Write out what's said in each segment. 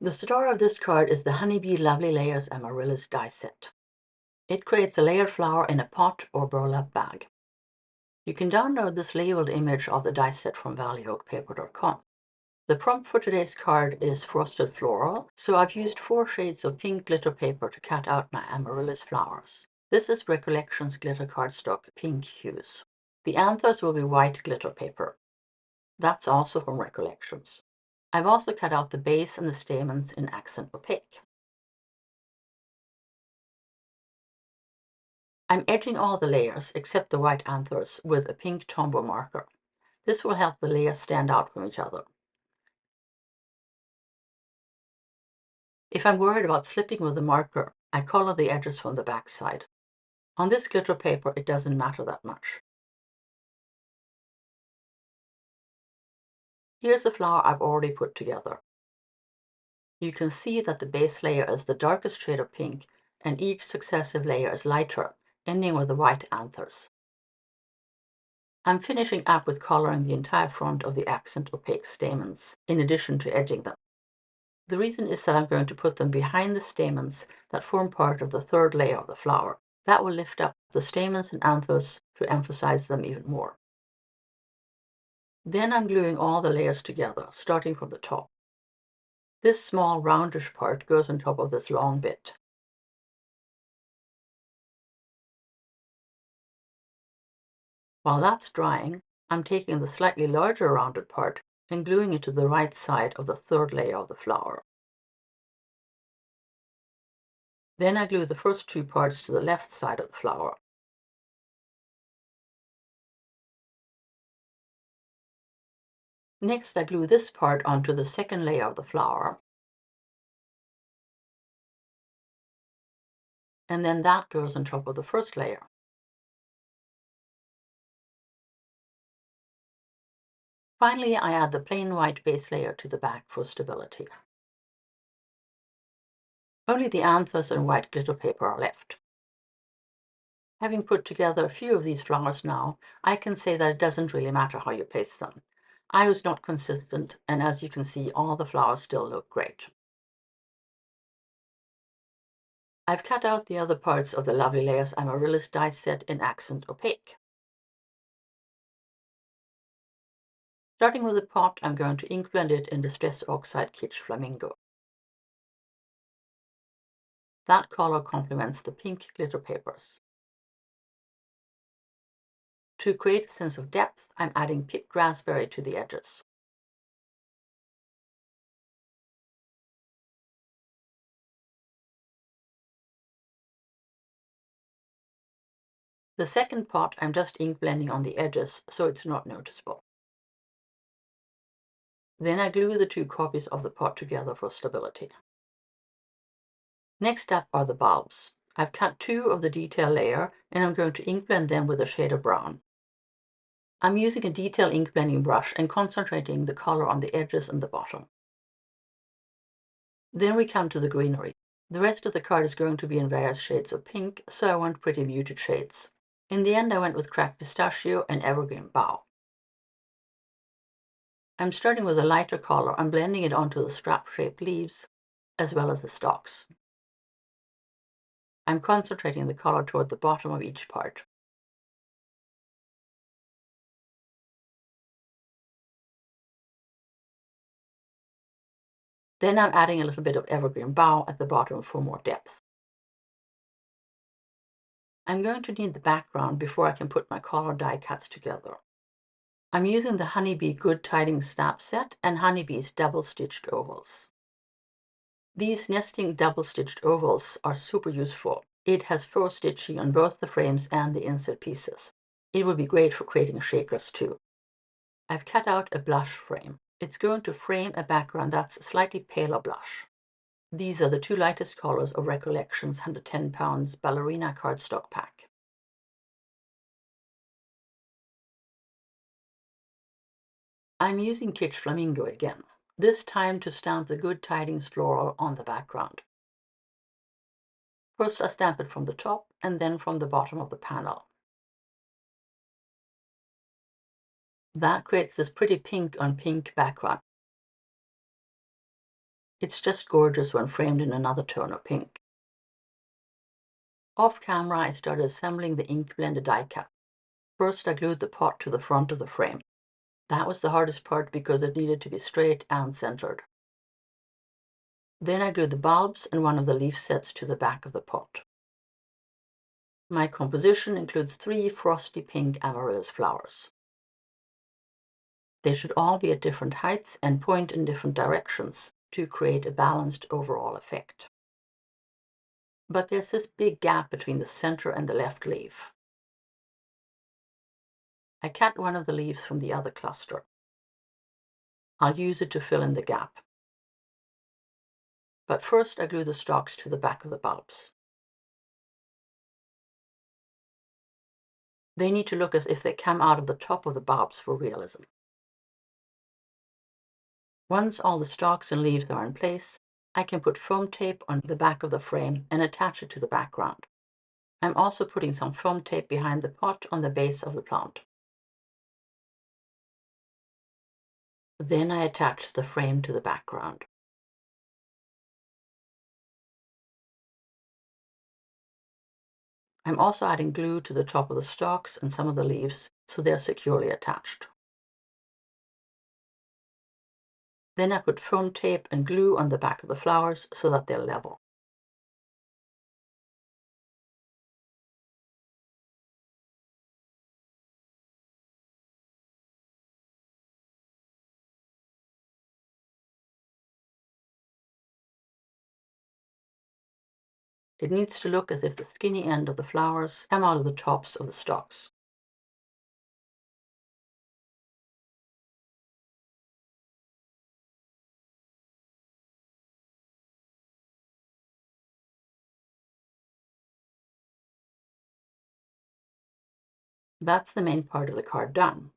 The star of this card is the Honeybee Lovely Layers Amaryllis die set. It creates a layered flower in a pot or burlap bag. You can download this labeled image of the die set from valleyhopepaper.com. The prompt for today's card is Frosted Floral, so I've used 4 shades of pink glitter paper to cut out my amaryllis flowers. This is Recollections glitter cardstock pink hues. The anthers will be white glitter paper. That's also from Recollections. I've also cut out the base and the stamens in accent opaque. I'm edging all the layers except the white anthers with a pink Tombow marker. This will help the layers stand out from each other. If I'm worried about slipping with the marker, I color the edges from the back side. On this glitter paper, it doesn't matter that much. Here's the flower I've already put together. You can see that the base layer is the darkest shade of pink, and each successive layer is lighter, ending with the white anthers. I'm finishing up with coloring the entire front of the accent opaque stamens, in addition to edging them. The reason is that I'm going to put them behind the stamens that form part of the third layer of the flower. That will lift up the stamens and anthers to emphasize them even more. Then I'm gluing all the layers together, starting from the top. This small roundish part goes on top of this long bit. While that's drying, I'm taking the slightly larger rounded part and gluing it to the right side of the third layer of the flower. Then I glue the first 2 parts to the left side of the flower. Next, I glue this part onto the second layer of the flower, and then that goes on top of the first layer. Finally, I add the plain white base layer to the back for stability. Only the anthers and white glitter paper are left. Having put together a few of these flowers now, I can say that it doesn't really matter how you place them. I was not consistent, and as you can see, all the flowers still look great. I've cut out the other parts of the Lovely Layers Amaryllis die set in accent opaque. Starting with the pot, I'm going to ink blend it in Distress Oxide Kitsch Flamingo. That color complements the pink glitter papers. To create a sense of depth, I'm adding picked raspberry to the edges. The second pot, I'm just ink blending on the edges, so it's not noticeable. Then I glue the 2 copies of the pot together for stability. Next up are the bulbs. I've cut 2 of the detail layer, and I'm going to ink blend them with a shade of brown. I'm using a detail ink blending brush and concentrating the color on the edges and the bottom. Then we come to the greenery. The rest of the card is going to be in various shades of pink, so I want pretty muted shades. In the end, I went with cracked pistachio and evergreen bough. I'm starting with a lighter color and blending it onto the strap-shaped leaves, as well as the stalks. I'm concentrating the color toward the bottom of each part. Then I'm adding a little bit of evergreen bough at the bottom for more depth. I'm going to need the background before I can put my color die cuts together. I'm using the Honeybee Good Tidings snap set and Honeybee's double-stitched ovals. These nesting double-stitched ovals are super useful. It has faux stitching on both the frames and the inset pieces. It would be great for creating shakers too. I've cut out a blush frame. It's going to frame a background that's slightly paler blush. These are the 2 lightest colors of Recollections 110 pounds ballerina cardstock pack. I'm using Kitsch Flamingo again, this time to stamp the Good Tidings floral on the background. First I stamp it from the top and then from the bottom of the panel. That creates this pretty pink on pink background. It's just gorgeous when framed in another tone of pink. Off camera, I started assembling the ink blended die cap. First, I glued the pot to the front of the frame. That was the hardest part because it needed to be straight and centered. Then I glued the bulbs and one of the leaf sets to the back of the pot. My composition includes 3 frosty pink amaryllis flowers. They should all be at different heights and point in different directions to create a balanced overall effect. But there's this big gap between the center and the left leaf. I cut one of the leaves from the other cluster. I'll use it to fill in the gap. But first I glue the stalks to the back of the bulbs. They need to look as if they come out of the top of the bulbs for realism. Once all the stalks and leaves are in place, I can put foam tape on the back of the frame and attach it to the background. I'm also putting some foam tape behind the pot on the base of the plant. Then I attach the frame to the background. I'm also adding glue to the top of the stalks and some of the leaves so they're securely attached. Then I put foam tape and glue on the back of the flowers so that they're level. It needs to look as if the skinny end of the flowers come out of the tops of the stalks. That's the main part of the card done.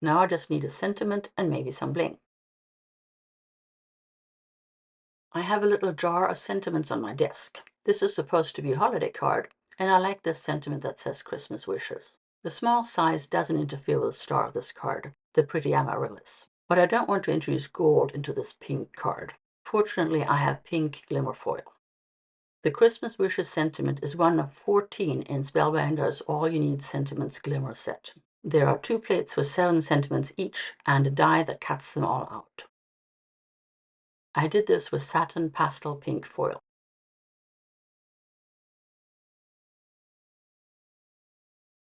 Now I just need a sentiment and maybe some bling. I have a little jar of sentiments on my desk. This is supposed to be a holiday card, and I like this sentiment that says Christmas wishes. The small size doesn't interfere with the star of this card, the pretty Amaryllis. But I don't want to introduce gold into this pink card. Fortunately, I have pink glimmer foil. The Christmas Wishes sentiment is one of 14 in Spellbinder's All You Need Sentiments Glimmer set. There are 2 plates with 7 sentiments each and a die that cuts them all out. I did this with satin pastel pink foil.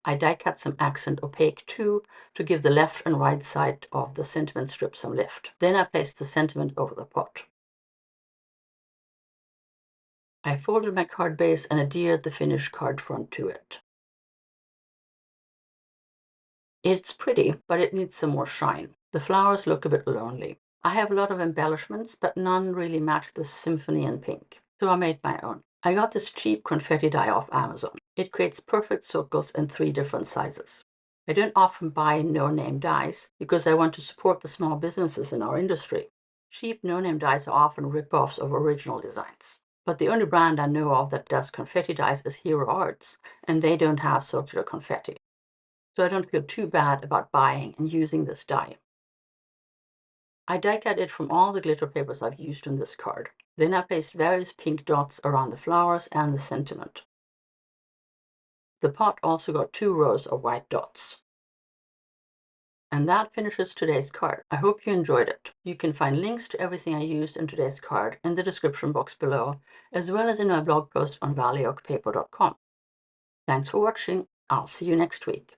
I die cut some accent opaque too to give the left and right side of the sentiment strip some lift. Then I placed the sentiment over the pot. I folded my card base and adhered the finished card front to it. It's pretty, but it needs some more shine. The flowers look a bit lonely. I have a lot of embellishments, but none really match the symphony in pink, so I made my own. I got this cheap confetti die off Amazon. It creates perfect circles in 3 different sizes. I don't often buy no-name dies because I want to support the small businesses in our industry. Cheap no-name dies are often rip-offs of original designs. But the only brand I know of that does confetti dies is Hero Arts, and they don't have circular confetti. So I don't feel too bad about buying and using this die. I die cut it from all the glitter papers I've used on this card. Then I placed various pink dots around the flowers and the sentiment. The pot also got 2 rows of white dots. And that finishes today's card. I hope you enjoyed it. You can find links to everything I used in today's card in the description box below, as well as in my blog post on valleyoakpaper.com. Thanks for watching. I'll see you next week.